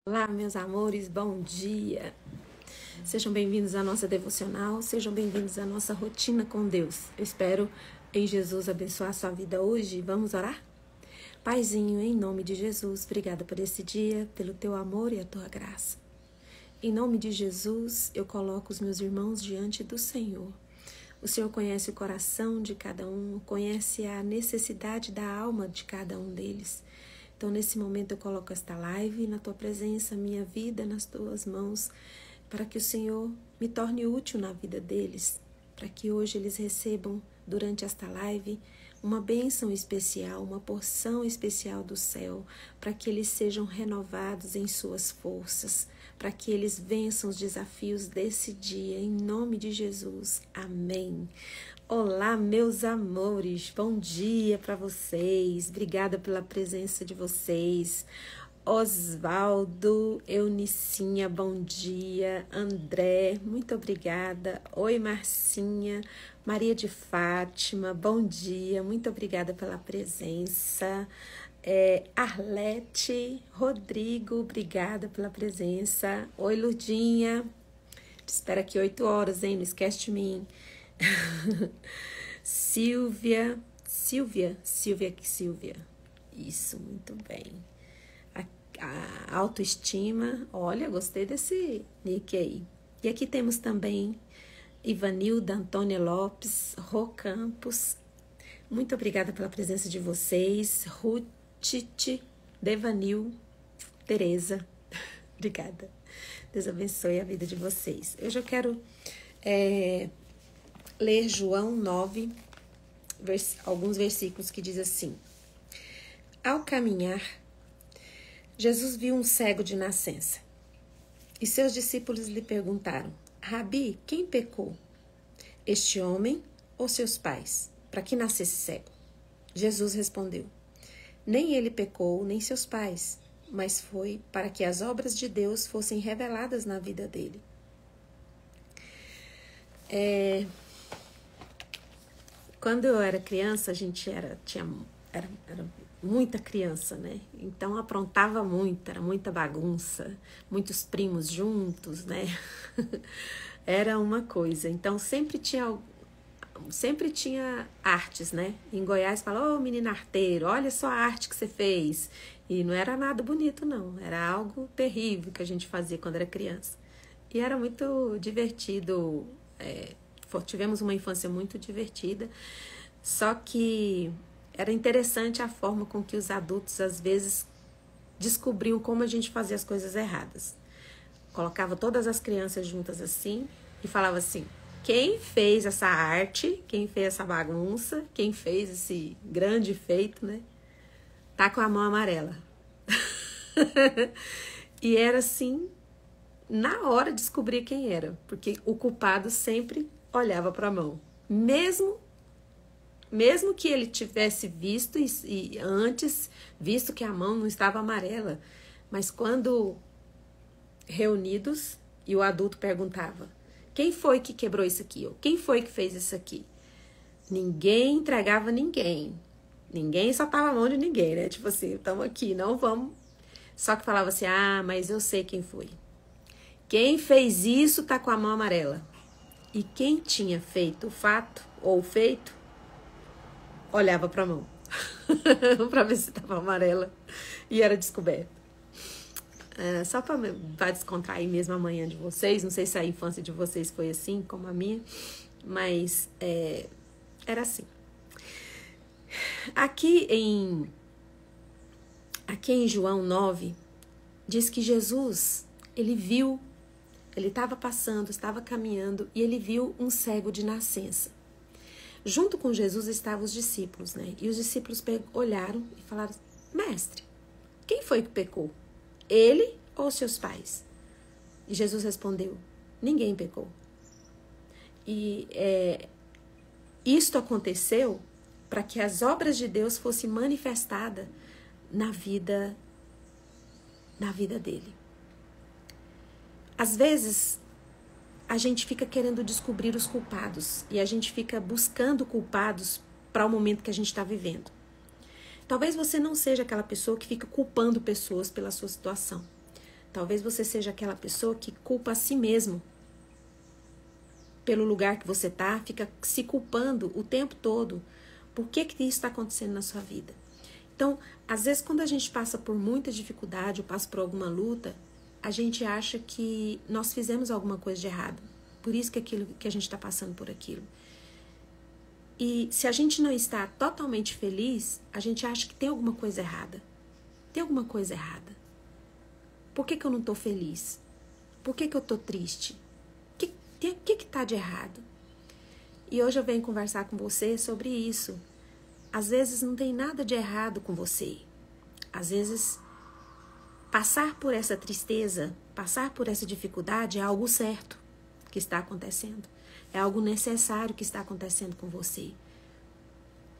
Olá, meus amores, bom dia. Sejam bem-vindos à nossa devocional, sejam bem-vindos à nossa rotina com Deus. Eu espero em Jesus abençoar a sua vida hoje. Vamos orar? Paizinho, em nome de Jesus, obrigada por esse dia, pelo teu amor e a tua graça. Em nome de Jesus, eu coloco os meus irmãos diante do Senhor. O Senhor conhece o coração de cada um, conhece a necessidade da alma de cada um deles. Então, nesse momento, eu coloco esta live na tua presença, minha vida nas tuas mãos, para que o Senhor me torne útil na vida deles, para que hoje eles recebam, durante esta live, uma bênção especial, uma porção especial do céu, para que eles sejam renovados em suas forças, para que eles vençam os desafios desse dia, em nome de Jesus. Amém. Olá, meus amores, bom dia para vocês, obrigada pela presença de vocês. Osvaldo, Eunicinha, bom dia. André, muito obrigada. Oi, Marcinha, Maria de Fátima, bom dia, muito obrigada pela presença. Arlete, Rodrigo, obrigada pela presença. Oi, Lurdinha, te espero aqui 8 horas, hein? Não esquece de mim. Silvia, isso, muito bem. A autoestima, olha, gostei desse nick aí. E aqui temos também Ivanilda, Antônia Lopes, Rô Campos, muito obrigada pela presença de vocês. Rutite, Devanil, Tereza, obrigada. Deus abençoe a vida de vocês. Hoje eu quero ler João 9, alguns versículos que diz assim: Ao caminhar, Jesus viu um cego de nascença. E seus discípulos lhe perguntaram: Rabi, quem pecou? Este homem ou seus pais, para que nascesse cego? Jesus respondeu: Nem ele pecou, nem seus pais, mas foi para que as obras de Deus fossem reveladas na vida dele. Quando eu era criança, a gente era muita criança, né? Então aprontava muito, era muita bagunça, muitos primos juntos, né? Era uma coisa. Então sempre tinha artes, né? Em Goiás fala: ô menino arteiro, olha só a arte que você fez. E não era nada bonito, não. Era algo terrível que a gente fazia quando era criança. E era muito divertido. Tivemos uma infância muito divertida. Só que era interessante a forma com que os adultos, às vezes, descobriam como a gente fazia as coisas erradas. Colocava todas as crianças juntas assim e falava assim: quem fez essa arte, quem fez essa bagunça, quem fez esse grande feito, né? Tá com a mão amarela. E era assim, na hora de descobrir quem era, porque o culpado sempre olhava para a mão. Mesmo que ele tivesse visto e antes visto que a mão não estava amarela, mas quando reunidos e o adulto perguntava: quem foi que quebrou isso aqui? Ou quem foi que fez isso aqui? Ninguém entregava ninguém. Ninguém soltava a mão de ninguém, né? Tipo assim, estamos aqui, não vamos. Só que falava assim: mas eu sei quem foi. Quem fez isso tá com a mão amarela. E quem tinha feito o fato ou feito olhava para a mão para ver se estava amarela e era descoberto. Só para descontrair mesmo a manhã de vocês. Não sei se a infância de vocês foi assim como a minha, mas era assim. Aqui em João 9 diz que Jesus, ele estava passando, estava caminhando e ele viu um cego de nascença. Junto com Jesus estavam os discípulos, né? E os discípulos olharam e falaram: Mestre, quem foi que pecou? Ele ou seus pais? E Jesus respondeu: Ninguém pecou. E isto aconteceu para que as obras de Deus fossem manifestadas na vida dele. Às vezes, a gente fica querendo descobrir os culpados e a gente fica buscando culpados para o momento que a gente está vivendo. Talvez você não seja aquela pessoa que fica culpando pessoas pela sua situação. Talvez você seja aquela pessoa que culpa a si mesmo pelo lugar que você está, fica se culpando o tempo todo. Por que isso está acontecendo na sua vida? Então, às vezes, quando a gente passa por muita dificuldade ou passa por alguma luta, a gente acha que nós fizemos alguma coisa de errado. Por isso que a gente está passando por aquilo. E se a gente não está totalmente feliz, a gente acha que tem alguma coisa errada. Tem alguma coisa errada. Por que eu não estou feliz? Por que eu estou triste? O que está de errado? E hoje eu venho conversar com você sobre isso. Às vezes não tem nada de errado com você. Às vezes, passar por essa tristeza, passar por essa dificuldade é algo certo que está acontecendo. É algo necessário que está acontecendo com você.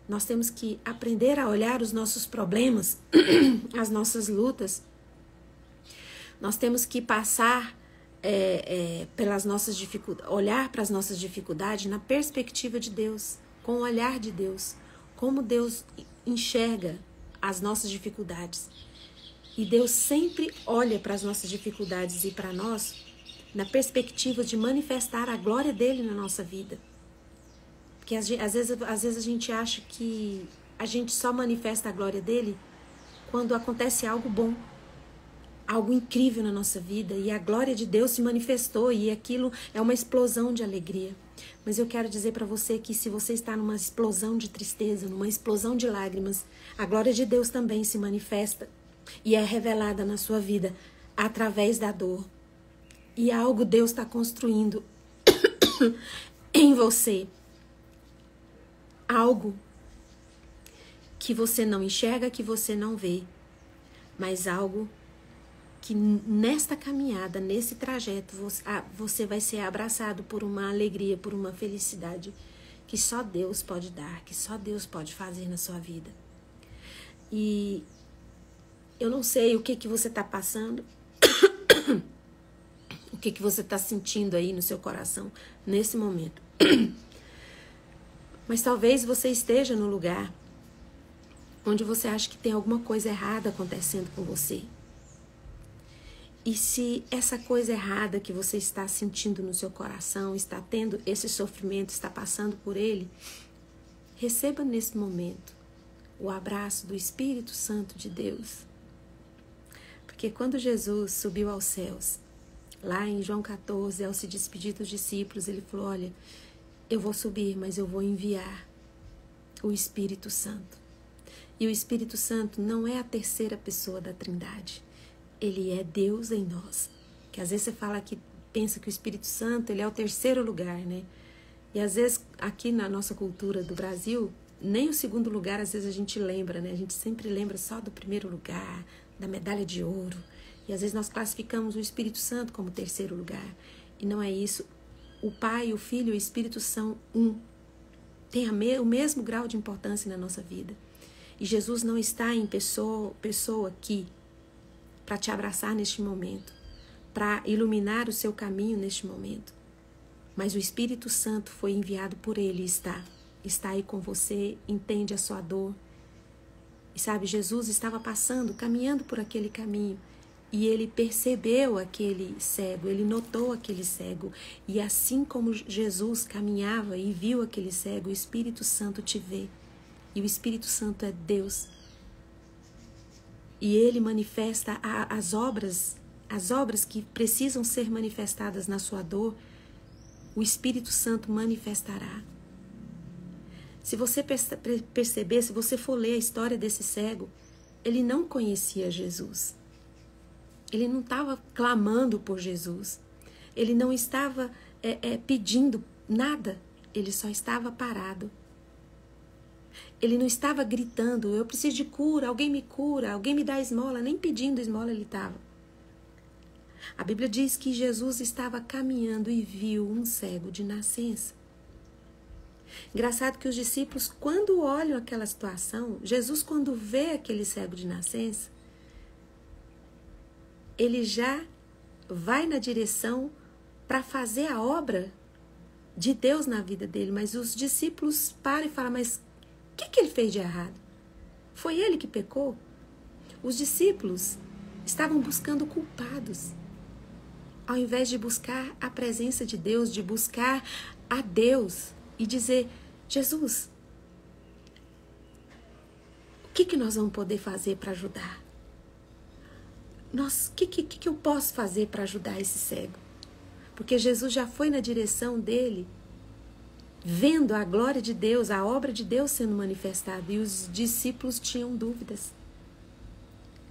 Nós temos que aprender a olhar os nossos problemas, as nossas lutas. Nós temos que passar pelas nossas dificuldades, olhar para as nossas dificuldades na perspectiva de Deus, com o olhar de Deus, como Deus enxerga as nossas dificuldades. E Deus sempre olha para as nossas dificuldades e para nós na perspectiva de manifestar a glória dele na nossa vida. Porque às vezes a gente acha que a gente só manifesta a glória dele quando acontece algo bom, algo incrível na nossa vida, e a glória de Deus se manifestou, e aquilo é uma explosão de alegria. Mas eu quero dizer para você que se você está numa explosão de tristeza, numa explosão de lágrimas, a glória de Deus também se manifesta e é revelada na sua vida através da dor. E algo Deus está construindo em você. Algo que você não enxerga, que você não vê, mas algo que nesta caminhada, nesse trajeto, você vai ser abraçado por uma alegria, por uma felicidade que só Deus pode dar, que só Deus pode fazer na sua vida. E eu não sei o que você está passando, o que você está sentindo aí no seu coração nesse momento. Mas talvez você esteja no lugar onde você acha que tem alguma coisa errada acontecendo com você. E se essa coisa errada que você está sentindo no seu coração, está tendo esse sofrimento, está passando por ele, receba nesse momento o abraço do Espírito Santo de Deus. Porque quando Jesus subiu aos céus, lá em João 14, ao se despedir dos discípulos, ele falou: olha, eu vou subir, mas eu vou enviar o Espírito Santo. E o Espírito Santo não é a terceira pessoa da Trindade. Ele é Deus em nós. Que às vezes você fala que pensa que o Espírito Santo ele é o terceiro lugar, né? E às vezes aqui na nossa cultura do Brasil, nem o segundo lugar às vezes a gente lembra, né? A gente sempre lembra só do primeiro lugar, da medalha de ouro. E às vezes nós classificamos o Espírito Santo como terceiro lugar. E não é isso. O Pai, o Filho e o Espírito são um. Tem o mesmo grau de importância na nossa vida. E Jesus não está em pessoa aqui para te abraçar neste momento, para iluminar o seu caminho neste momento. Mas o Espírito Santo foi enviado por ele e está aí com você, entende a sua dor. E sabe, Jesus estava passando, caminhando por aquele caminho, e ele percebeu aquele cego, ele notou aquele cego. E assim como Jesus caminhava e viu aquele cego, o Espírito Santo te vê. E o Espírito Santo é Deus. E ele manifesta as obras que precisam ser manifestadas na sua dor, o Espírito Santo manifestará. Se você perceber, se você for ler a história desse cego, ele não conhecia Jesus. Ele não estava clamando por Jesus. Ele não estava pedindo nada. Ele só estava parado. Ele não estava gritando: eu preciso de cura, alguém me dá esmola. Nem pedindo esmola ele estava. A Bíblia diz que Jesus estava caminhando e viu um cego de nascença. Engraçado que os discípulos, quando olham aquela situação, Jesus, quando vê aquele cego de nascença, ele já vai na direção para fazer a obra de Deus na vida dele. Mas os discípulos param e falam: mas o que ele fez de errado? Foi ele que pecou? Os discípulos, estavam buscando culpados. Ao invés de buscar a presença de Deus, de buscar a Deus e dizer, Jesus, o que nós vamos poder fazer para ajudar? O que eu posso fazer para ajudar esse cego? Porque Jesus já foi na direção dele, vendo a glória de Deus, a obra de Deus sendo manifestada. E os discípulos tinham dúvidas.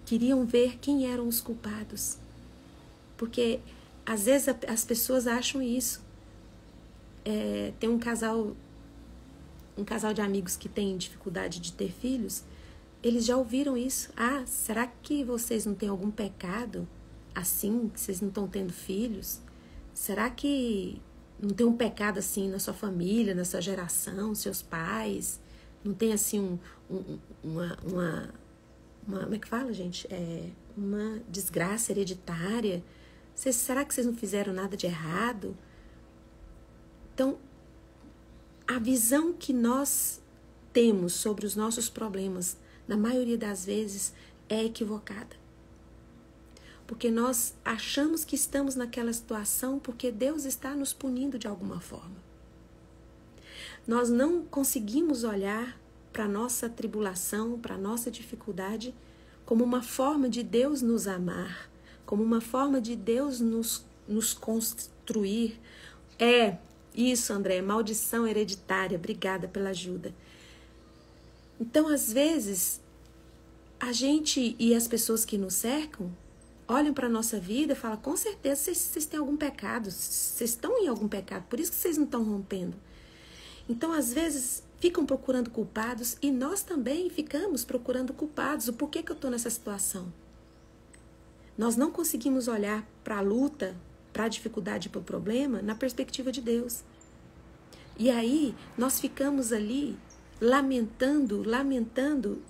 Queriam ver quem eram os culpados. Porque às vezes as pessoas acham isso. Tem um casal de amigos que tem dificuldade de ter filhos. Eles já ouviram isso. Ah, será que vocês não têm algum pecado assim, que vocês não estão tendo filhos? Será que não tem um pecado assim na sua família, na sua geração, seus pais? Não tem assim uma como é que fala, gente? Uma desgraça hereditária? Será que vocês não fizeram nada de errado? Então, a visão que nós temos sobre os nossos problemas, na maioria das vezes, é equivocada. Porque nós achamos que estamos naquela situação porque Deus está nos punindo de alguma forma. Nós não conseguimos olhar para a nossa tribulação, para a nossa dificuldade, como uma forma de Deus nos amar, como uma forma de Deus nos construir. Isso, André, maldição hereditária. Obrigada pela ajuda. Então, às vezes, a gente e as pessoas que nos cercam olham para a nossa vida e falam, com certeza vocês têm algum pecado, vocês estão em algum pecado, por isso que vocês não estão rompendo. Então, às vezes, ficam procurando culpados e nós também ficamos procurando culpados. O porquê que eu estou nessa situação? Nós não conseguimos olhar para a luta, para a dificuldade, para o problema, na perspectiva de Deus. E aí, nós ficamos ali lamentando,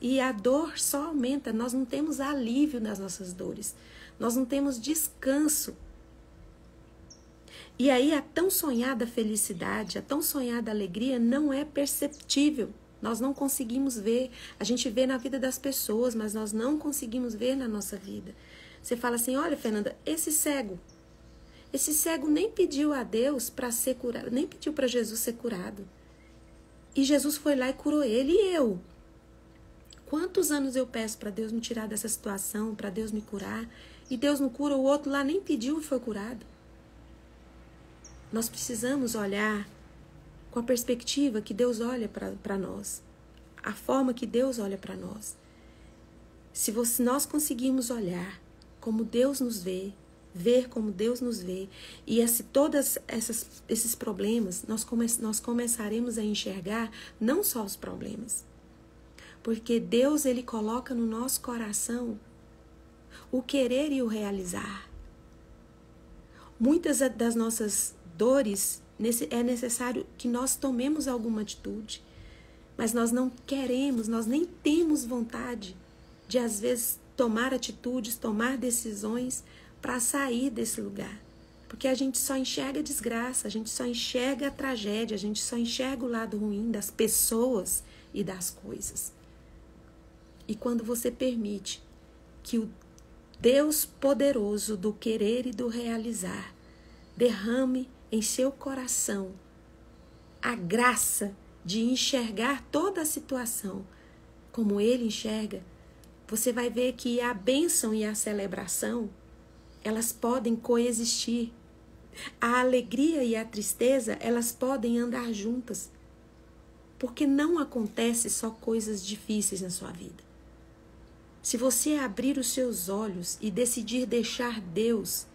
e a dor só aumenta. Nós não temos alívio nas nossas dores. Nós não temos descanso. E aí, a tão sonhada felicidade, a tão sonhada alegria não é perceptível. Nós não conseguimos ver. A gente vê na vida das pessoas, mas nós não conseguimos ver na nossa vida. Você fala assim, olha, Fernanda, esse cego nem pediu a Deus para ser curado, nem pediu para Jesus ser curado. E Jesus foi lá e curou ele. E eu? Quantos anos eu peço para Deus me tirar dessa situação, para Deus me curar, e Deus não cura, o outro lá nem pediu e foi curado. Nós precisamos olhar com a perspectiva que Deus olha para nós, a forma que Deus olha para nós. Se nós conseguirmos olhar como Deus nos vê, ver como Deus nos vê, e todos esses problemas, nós começaremos a enxergar não só os problemas, porque Deus, Ele coloca no nosso coração o querer e o realizar. Muitas das nossas dores, é necessário que nós tomemos alguma atitude, mas nós não queremos, nós nem temos vontade de, às vezes, tomar atitudes, tomar decisões para sair desse lugar. Porque a gente só enxerga a desgraça, a gente só enxerga a tragédia, a gente só enxerga o lado ruim das pessoas e das coisas. E quando você permite que o Deus poderoso do querer e do realizar derrame em seu coração a graça de enxergar toda a situação como Ele enxerga, você vai ver que a bênção e a celebração, elas podem coexistir. A alegria e a tristeza, elas podem andar juntas. Porque não acontece só coisas difíceis na sua vida. Se você abrir os seus olhos e decidir deixar Deus,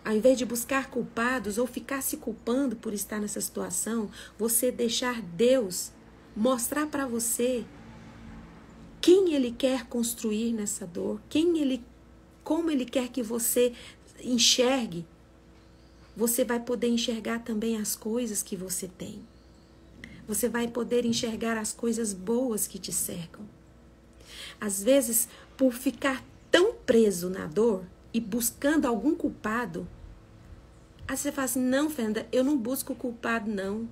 ao invés de buscar culpados ou ficar se culpando por estar nessa situação, você deixar Deus mostrar para você quem Ele quer construir nessa dor, como Ele quer que você enxergue, você vai poder enxergar também as coisas que você tem. Você vai poder enxergar as coisas boas que te cercam. Às vezes, por ficar tão preso na dor e buscando algum culpado, aí você fala assim, não, Fernanda, eu não busco culpado, não.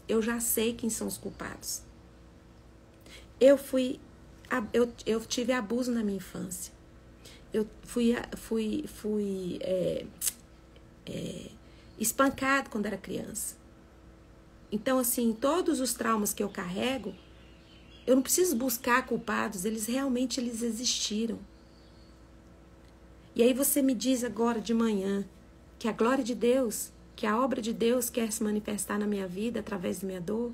Eu já sei quem são os culpados. Eu tive abuso na minha infância. eu fui espancado quando era criança. Então, assim, todos os traumas que eu carrego, eu não preciso buscar culpados, eles existiram. E aí você me diz agora de manhã que a glória de Deus, que a obra de Deus quer se manifestar na minha vida através da minha dor.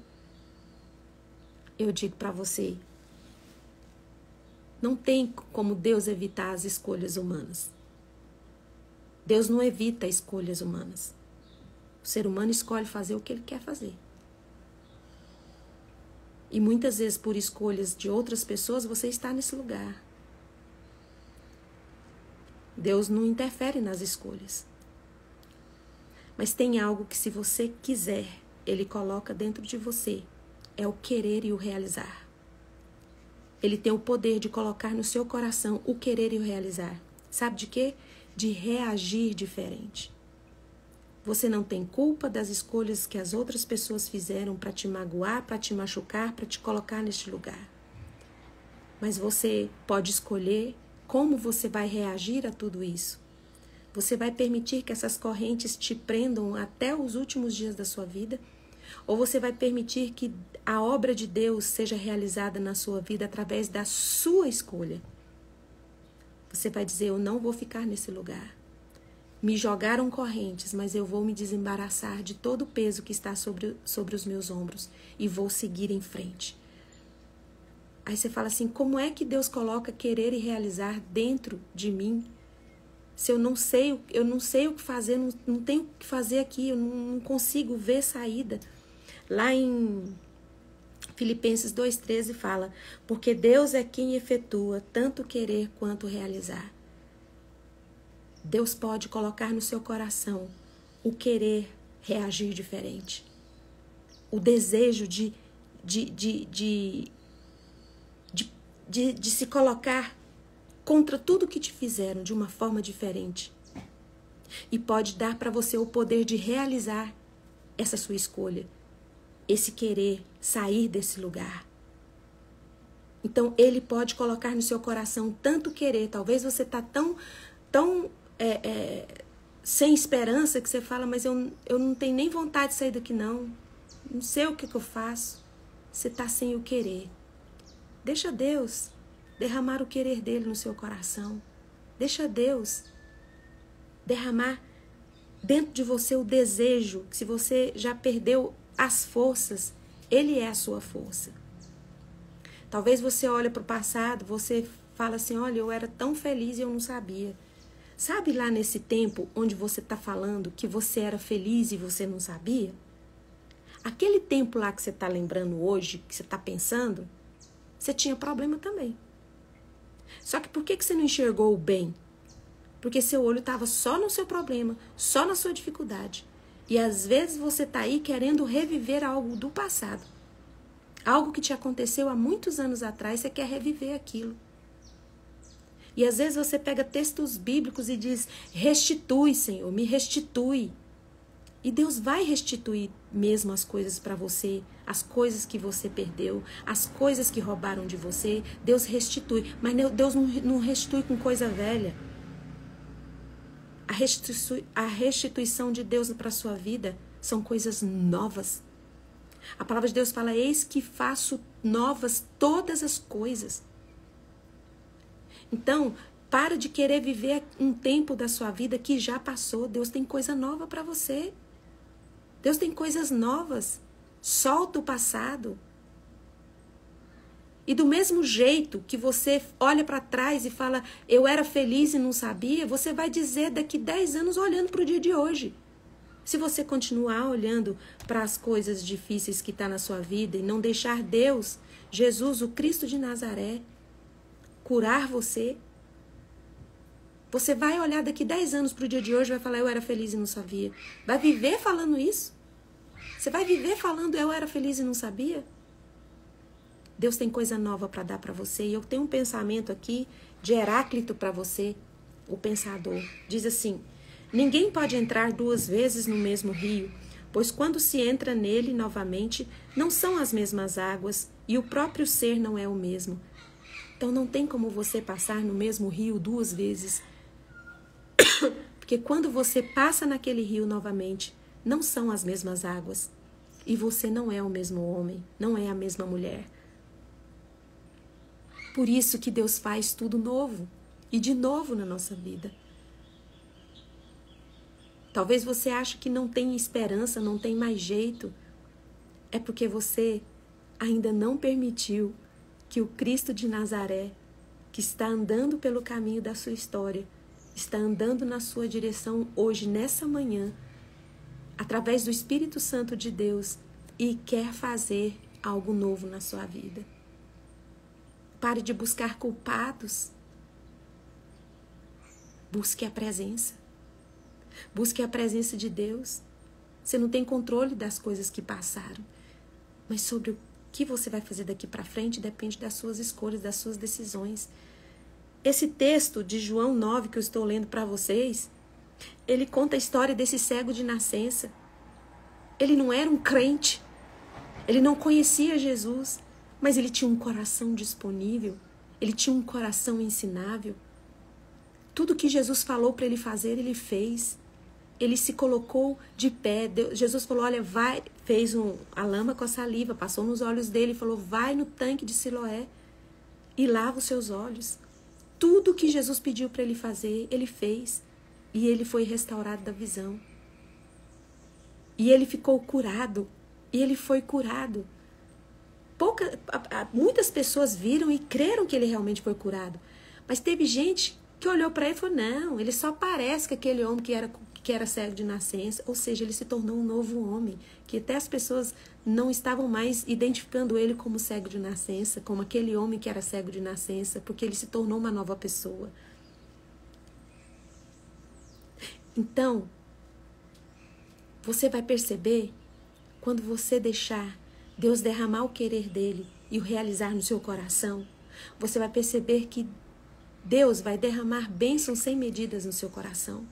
Eu digo para você, não tem como Deus evitar as escolhas humanas. Deus não evita escolhas humanas. O ser humano escolhe fazer o que ele quer fazer. E muitas vezes, por escolhas de outras pessoas, você está nesse lugar. Deus não interfere nas escolhas. Mas tem algo que, se você quiser, Ele coloca dentro de você. É o querer e o realizar. Ele tem o poder de colocar no seu coração o querer e o realizar. Sabe de quê? De reagir diferente. Você não tem culpa das escolhas que as outras pessoas fizeram para te magoar, para te machucar, para te colocar neste lugar. Mas você pode escolher como você vai reagir a tudo isso. Você vai permitir que essas correntes te prendam até os últimos dias da sua vida? Ou você vai permitir que a obra de Deus seja realizada na sua vida através da sua escolha? Você vai dizer, eu não vou ficar nesse lugar. Me jogaram correntes, mas eu vou me desembaraçar de todo o peso que está sobre os meus ombros e vou seguir em frente. Aí você fala assim, como é que Deus coloca querer e realizar dentro de mim? Se eu não sei o que fazer, não tenho o que fazer aqui, eu não consigo ver saída. Lá em Filipenses 2,13 fala, porque Deus é quem efetua tanto querer quanto realizar. Deus pode colocar no seu coração o querer reagir diferente. O desejo de se colocar contra tudo que te fizeram de uma forma diferente. E pode dar para você o poder de realizar essa sua escolha. Esse querer sair desse lugar. Então, Ele pode colocar no seu coração tanto querer. Talvez você está tão sem esperança que você fala, mas eu não tenho nem vontade de sair daqui não. Não sei o que eu faço. Você está sem o querer. Deixa Deus derramar o querer dele no seu coração. Deixa Deus derramar dentro de você o desejo, que se você já perdeu as forças, Ele é a sua força. Talvez você olhe para o passado, você fala assim, olha, eu era tão feliz e eu não sabia. Sabe lá nesse tempo onde você está falando que você era feliz e você não sabia? Aquele tempo lá que você está lembrando hoje, que você está pensando, você tinha problema também. Só que por que você não enxergou o bem? Porque seu olho estava só no seu problema, só na sua dificuldade. E às vezes você está aí querendo reviver algo do passado. Algo que te aconteceu há muitos anos atrás, você quer reviver aquilo. E às vezes você pega textos bíblicos e diz, restitui, Senhor, me restitui. E Deus vai restituir mesmo as coisas para você, as coisas que você perdeu, as coisas que roubaram de você, Deus restitui. Mas Deus não restitui com coisa velha. A restituição de Deus para a sua vida são coisas novas. A palavra de Deus fala, eis que faço novas todas as coisas. Então, para de querer viver um tempo da sua vida que já passou. Deus tem coisa nova para você. Deus tem coisas novas. Solta o passado. E do mesmo jeito que você olha para trás e fala, eu era feliz e não sabia, você vai dizer daqui 10 anos olhando para o dia de hoje. Se você continuar olhando para as coisas difíceis que estão na sua vida e não deixar Deus, Jesus, o Cristo de Nazaré, curar você, você vai olhar daqui 10 anos para o dia de hoje e vai falar, eu era feliz e não sabia. Vai viver falando isso? Você vai viver falando, eu era feliz e não sabia? Deus tem coisa nova para dar para você. E eu tenho um pensamento aqui de Heráclito para você, o pensador. Diz assim, ninguém pode entrar 2 vezes no mesmo rio, pois quando se entra nele novamente, não são as mesmas águas e o próprio ser não é o mesmo. Então não tem como você passar no mesmo rio 2 vezes. Porque quando você passa naquele rio novamente, não são as mesmas águas. E você não é o mesmo homem, não é a mesma mulher. Por isso que Deus faz tudo novo e de novo na nossa vida. Talvez você ache que não tem esperança, não tem mais jeito. É porque você ainda não permitiu que o Cristo de Nazaré, que está andando pelo caminho da sua história, está andando na sua direção hoje, nessa manhã, através do Espírito Santo de Deus, e quer fazer algo novo na sua vida. Pare de buscar culpados. Busque a presença. Busque a presença de Deus. Você não tem controle das coisas que passaram, mas sobre o que você vai fazer daqui para frente depende das suas escolhas, das suas decisões. Esse texto de João 9 que eu estou lendo para vocês, ele conta a história desse cego de nascença. Ele não era um crente, ele não conhecia Jesus, mas ele tinha um coração disponível, ele tinha um coração ensinável. Tudo que Jesus falou para ele fazer, ele fez. Ele se colocou de pé. Jesus falou, olha, vai, fez a lama com a saliva, passou nos olhos dele e falou, vai no tanque de Siloé e lava os seus olhos. Tudo que Jesus pediu para ele fazer, ele fez. E ele foi restaurado da visão. E ele ficou curado. E ele foi curado. Muitas pessoas viram e creram que ele realmente foi curado. Mas teve gente que olhou para ele e falou, não, ele só parece que aquele homem que era cego de nascença. Ou seja, ele se tornou um novo homem. Que até as pessoas não estavam mais identificando ele como cego de nascença, como aquele homem que era cego de nascença, porque ele se tornou uma nova pessoa. Então, você vai perceber, quando você deixar Deus derramar o querer dele e o realizar no seu coração, você vai perceber que Deus vai derramar bênçãos sem medidas no seu coração.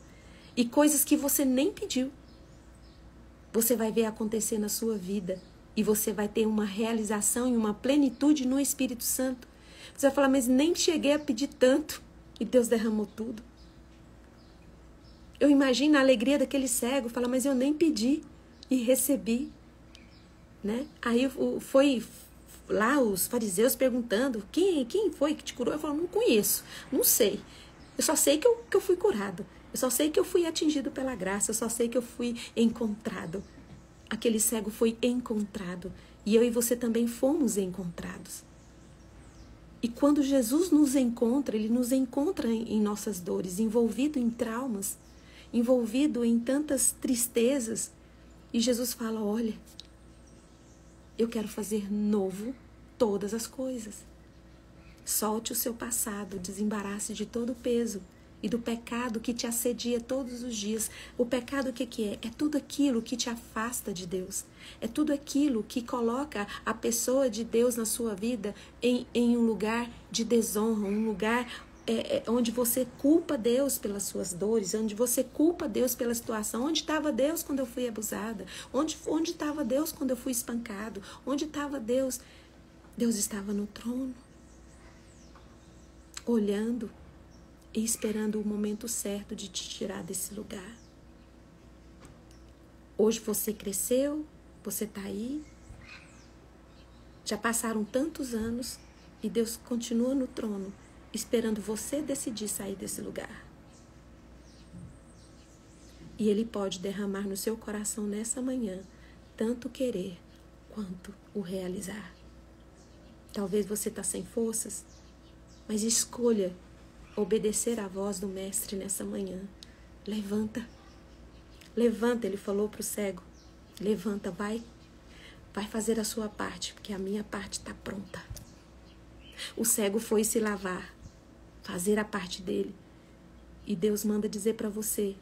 E coisas que você nem pediu. Você vai ver acontecer na sua vida. E você vai ter uma realização e uma plenitude no Espírito Santo. Você vai falar, mas nem cheguei a pedir tanto. E Deus derramou tudo. Eu imagino a alegria daquele cego. Fala, mas eu nem pedi e recebi. Né? Aí foi lá os fariseus perguntando, quem foi que te curou? Eu falo, não conheço, não sei. Eu só sei que eu fui curado. Eu só sei que eu fui atingido pela graça. Eu só sei que eu fui encontrado. Aquele cego foi encontrado. E eu e você também fomos encontrados. E quando Jesus nos encontra, ele nos encontra em nossas dores, envolvido em traumas, envolvido em tantas tristezas. E Jesus fala, olha, eu quero fazer novo todas as coisas. Solte o seu passado, desembarace de todo o peso e do pecado que te assedia todos os dias. O pecado o que é? É tudo aquilo que te afasta de Deus. É tudo aquilo que coloca a pessoa de Deus na sua vida em um lugar de desonra, um lugar onde você culpa Deus pelas suas dores, onde você culpa Deus pela situação. Onde estava Deus quando eu fui abusada? Onde estava Deus quando eu fui espancado? Onde estava Deus? Deus estava no trono, olhando e esperando o momento certo de te tirar desse lugar. Hoje você cresceu, você está aí. Já passaram tantos anos e Deus continua no trono, esperando você decidir sair desse lugar. E Ele pode derramar no seu coração nessa manhã tanto o querer quanto o realizar. Talvez você está sem forças, mas escolha obedecer à voz do Mestre nessa manhã. Levanta. Levanta, ele falou para o cego. Levanta, vai fazer a sua parte, porque a minha parte está pronta. O cego foi se lavar, fazer a parte dele. E Deus manda dizer para você,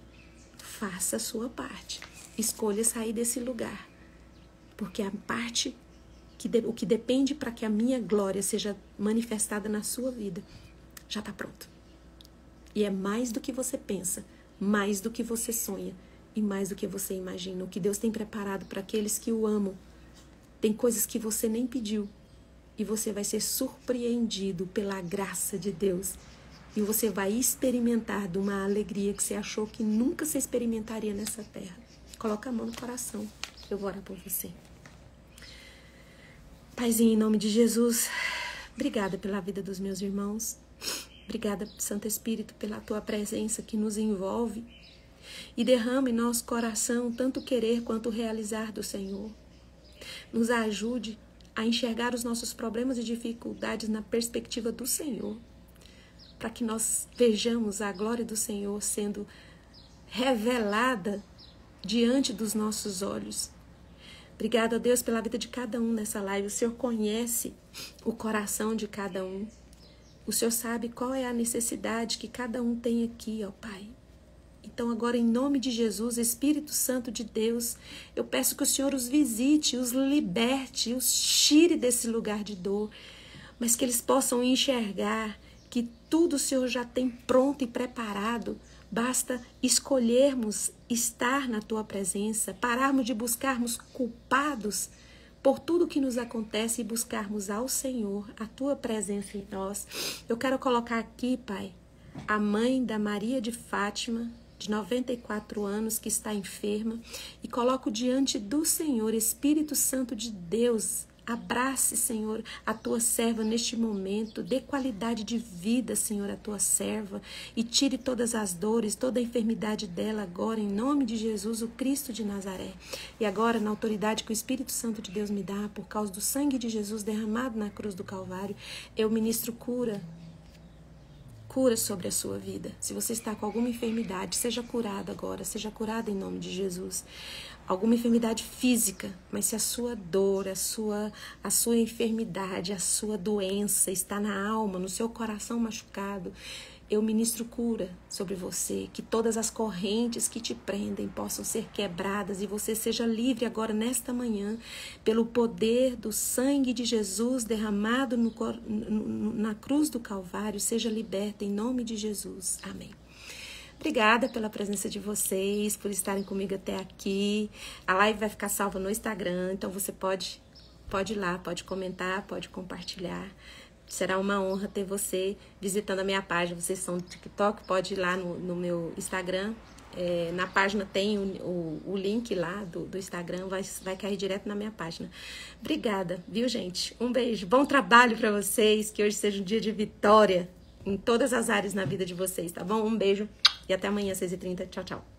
faça a sua parte. Escolha sair desse lugar. Porque a parte, o que depende para que a minha glória seja manifestada na sua vida, já está pronto. E é mais do que você pensa, mais do que você sonha e mais do que você imagina. O que Deus tem preparado para aqueles que o amam. Tem coisas que você nem pediu, e você vai ser surpreendido pela graça de Deus. E você vai experimentar de uma alegria que você achou que nunca você experimentaria nessa terra. Coloca a mão no coração. Eu vou orar por você. Paizinho, em nome de Jesus, obrigada pela vida dos meus irmãos. Obrigada, Santo Espírito, pela tua presença que nos envolve e derrama em nosso coração tanto querer quanto realizar do Senhor. Nos ajude a enxergar os nossos problemas e dificuldades na perspectiva do Senhor, para que nós vejamos a glória do Senhor sendo revelada diante dos nossos olhos. Obrigada, Deus, pela vida de cada um nessa live. O Senhor conhece o coração de cada um. O Senhor sabe qual é a necessidade que cada um tem aqui, ó Pai. Então agora, em nome de Jesus, Espírito Santo de Deus, eu peço que o Senhor os visite, os liberte, os tire desse lugar de dor, mas que eles possam enxergar que tudo o Senhor já tem pronto e preparado. Basta escolhermos estar na Tua presença, pararmos de buscarmos culpados por tudo que nos acontece e buscarmos ao Senhor, a Tua presença em nós. Eu quero colocar aqui, Pai, a mãe da Maria de Fátima, de 94 anos, que está enferma, e coloco diante do Senhor, Espírito Santo de Deus. Abrace, Senhor, a tua serva neste momento, dê qualidade de vida, Senhor, à tua serva, e tire todas as dores, toda a enfermidade dela agora, em nome de Jesus, o Cristo de Nazaré. E agora, na autoridade que o Espírito Santo de Deus me dá, por causa do sangue de Jesus derramado na cruz do Calvário, eu ministro cura sobre a sua vida. Se você está com alguma enfermidade, seja curado agora, seja curado em nome de Jesus. Alguma enfermidade física, mas se a sua dor, a sua enfermidade, a sua doença está na alma, no seu coração machucado, eu ministro cura sobre você, que todas as correntes que te prendem possam ser quebradas e você seja livre agora nesta manhã, pelo poder do sangue de Jesus derramado na cruz do Calvário, seja liberta em nome de Jesus. Amém. Obrigada pela presença de vocês, por estarem comigo até aqui. A live vai ficar salva no Instagram, então você pode ir lá, pode comentar, pode compartilhar. Será uma honra ter você visitando a minha página. Vocês são do TikTok, pode ir lá no meu Instagram. Na página tem o link lá do Instagram, vai cair direto na minha página. Obrigada, viu, gente? Um beijo, bom trabalho para vocês, que hoje seja um dia de vitória em todas as áreas na vida de vocês, tá bom? Um beijo e até amanhã, 6h30. Tchau, tchau.